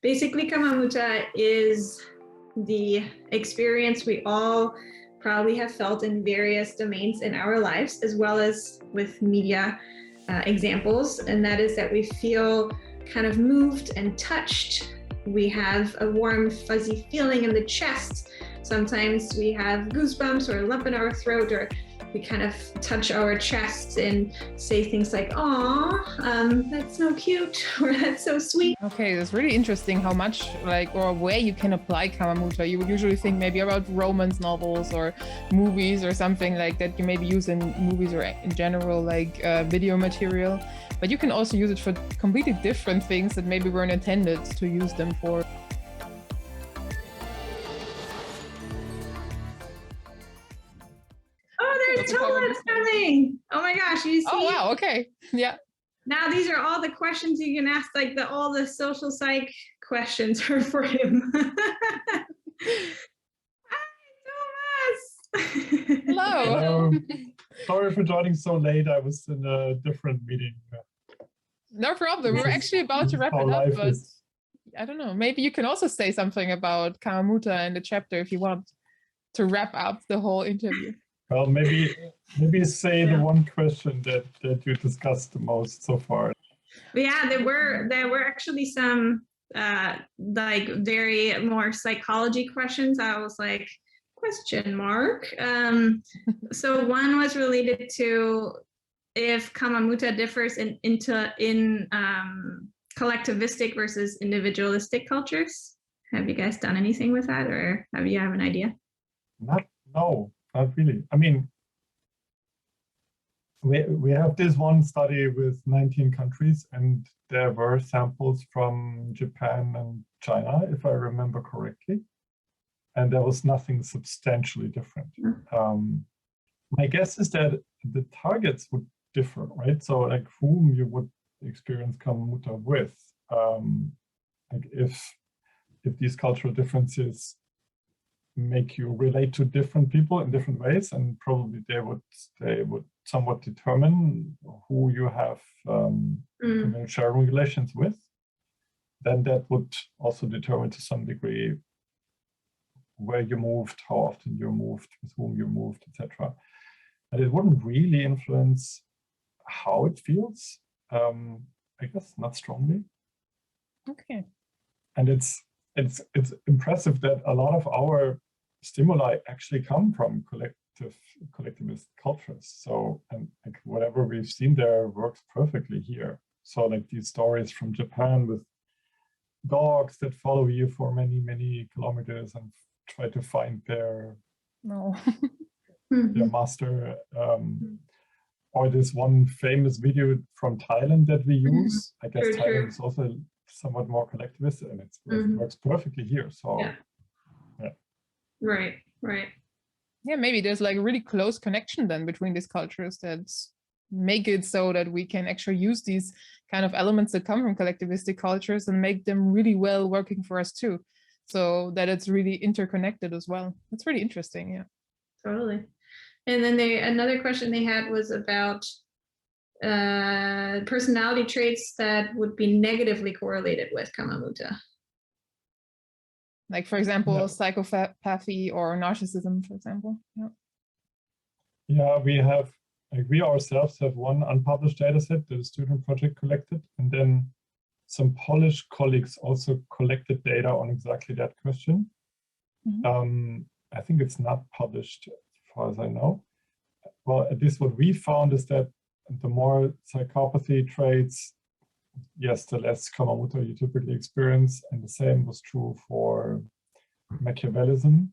Basically, Kamamuta is the experience we all probably have felt in various domains in our lives, as well as with media examples, and that is that we feel kind of moved and touched. We have a warm, fuzzy feeling in the chest. Sometimes we have goosebumps or a lump in our throat, or we kind of touch our chest and say things like, "Aw, that's so cute," or "That's so sweet." Okay, it's really interesting how much, or where you can apply Kamamuta. You would usually think maybe about romance novels or movies or something like that you maybe use in movies or in general, video material. But you can also use it for completely different things that maybe weren't intended to use them for. There's Thomas coming. Oh my gosh, you see? Oh wow, okay. Yeah. Now these are all the questions you can ask, all the social psych questions are for him. Hi, Thomas. Hello. Sorry for joining so late. I was in a different meeting. No problem. We're actually about to wrap it up, but I don't know. Maybe you can also say something about Kamamuta in the chapter if you want to wrap up the whole interview. Well, maybe say the one question that you discussed the most so far. Yeah, there were actually some very more psychology questions. I was like, question mark. So one was related to if Kamamuta differs in collectivistic versus individualistic cultures. Have you guys done anything with that, or have you have an idea? No. Not really. I mean, we have this one study with 19 countries, and there were samples from Japan and China, if I remember correctly, and there was nothing substantially different. My guess is that the targets would differ, right? So, like, whom you would experience Kamamuta with, if these cultural differences make you relate to different people in different ways, and probably they would somewhat determine who you have sharing relations with, then that would also determine to some degree where you moved, how often you moved, with whom you moved, etc. And it wouldn't really influence how it feels, I guess not strongly. Okay. And it's impressive that a lot of our stimuli actually come from collectivist cultures. So, and like whatever we've seen there works perfectly here. So, like these stories from Japan with dogs that follow you for many, many kilometers and try to find their master. Or this one famous video from Thailand that we use. I guess Thailand is also somewhat more collectivist, and it works perfectly here. So, yeah. Right. Yeah, maybe there's like a really close connection then between these cultures that make it so that we can actually use these kind of elements that come from collectivistic cultures and make them really well working for us too. So that it's really interconnected as well. That's really interesting, yeah. Totally. And then another question they had was about personality traits that would be negatively correlated with Kamamuta. Like, for example, psychopathy or narcissism, for example. Yeah, we ourselves have one unpublished data set that a student project collected, and then some Polish colleagues also collected data on exactly that question. I think it's not published as far as I know. Well, at least what we found is that the more psychopathy traits, yes, the less Kamamuta you typically experience, and the same was true for Machiavellism.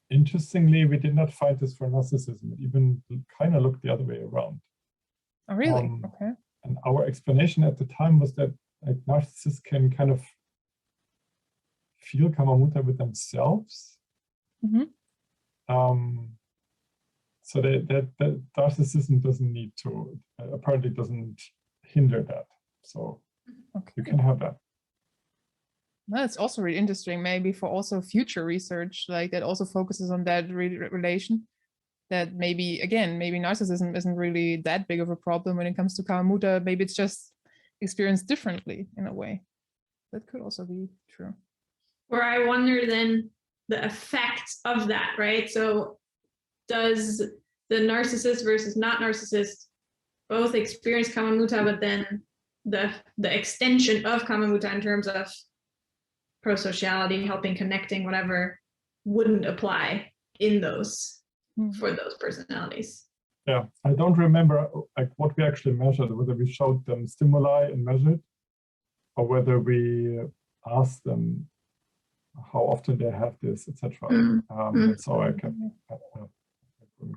Interestingly, we did not find this for narcissism. It even kind of looked the other way around. Oh, really? Okay. And our explanation at the time was that like narcissists can kind of feel Kamamuta with themselves. So that narcissism doesn't need to, apparently doesn't hinder that. So you can have that. That's also really interesting, maybe for also future research, like that also focuses on that relation, that maybe narcissism isn't really that big of a problem when it comes to Kamamuta. Maybe it's just experienced differently in a way. that could also be true. Where I wonder then the effects of that, right? So does the narcissist versus not narcissist both experience kama muta, but then the extension of kama muta in terms of prosociality, helping, connecting, whatever, wouldn't apply in those for those personalities. Yeah, I don't remember like what we actually measured, whether we showed them stimuli and measured, or whether we asked them how often they have this, etc. And so I couldn't confirm that.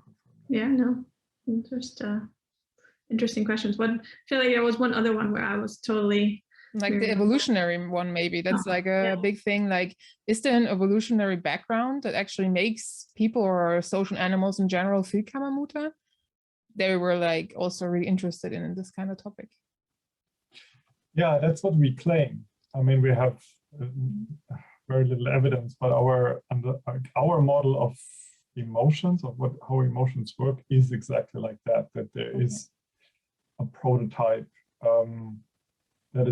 Yeah, no, interesting questions. I feel like there was one other one where I was totally like the evolutionary one, maybe that's like a big thing. Like, is there an evolutionary background that actually makes people or social animals in general feel kama muta? They were like also really interested in this kind of topic. Yeah, that's what we claim. I mean, we have very little evidence, but our model of emotions, of how emotions work, is exactly like that. That there is a prototype that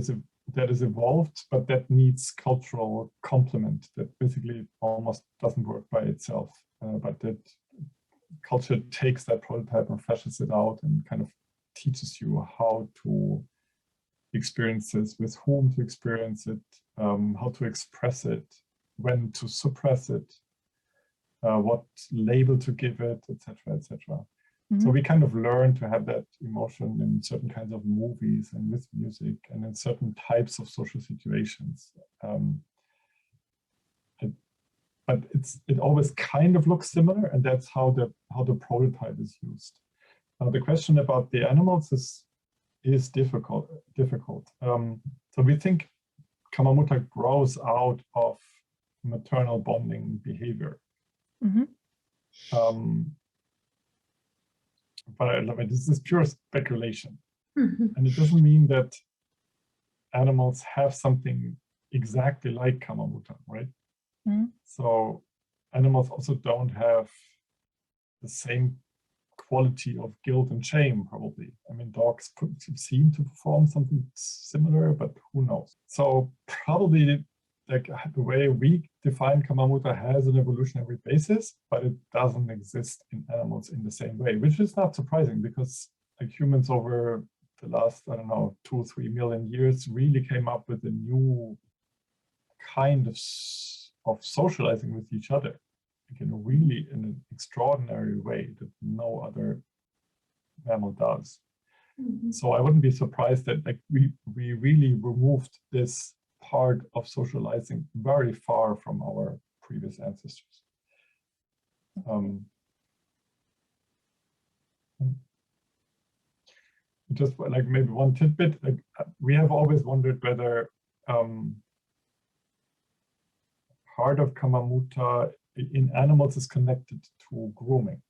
is evolved, but that needs cultural complement. That basically almost doesn't work by itself, but that culture takes that prototype and fleshes it out and kind of teaches you how to experience this, with whom to experience it, how to express it, when to suppress it, what label to give it, etc., etc. So we kind of learn to have that emotion in certain kinds of movies and with music and in certain types of social situations. But it always kind of looks similar, and that's how the prototype is used. Now the question about the animals is difficult. So we think kama muta grows out of maternal bonding behavior. But I mean, this is pure speculation, and it doesn't mean that animals have something exactly like kama muta, right? So animals also don't have the same quality of guilt and shame, probably. I mean, dogs seem to perform something similar, but who knows? So probably like the way we define kama muta has an evolutionary basis, but it doesn't exist in animals in the same way, which is not surprising because like humans over the last, I don't know, 2 or 3 million years really came up with a new kind of socializing with each other, like really in an extraordinary way that no other mammal does. So I wouldn't be surprised that like we really removed this part of socializing very far from our previous ancestors. Just like maybe one tidbit, like we have always wondered whether part of kama muta in animals is connected to grooming.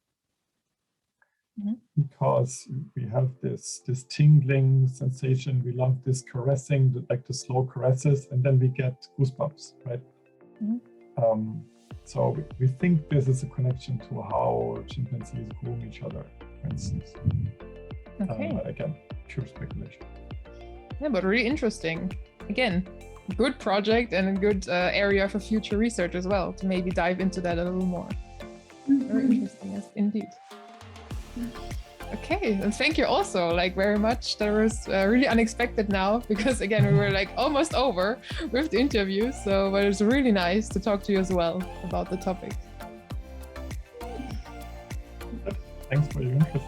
Because we have this tingling sensation, we love this caressing, like the slow caresses, and then we get goosebumps, right? So we think this is a connection to how chimpanzees groom each other, for instance. Again, pure speculation. Yeah, but really interesting. Again, good project and a good area for future research as well, to maybe dive into that a little more. Very interesting, yes, indeed. Okay, and thank you also like very much. That was really unexpected now, because again we were like almost over with the interview, so but it's really nice to talk to you as well about the topic. Thanks for your interest.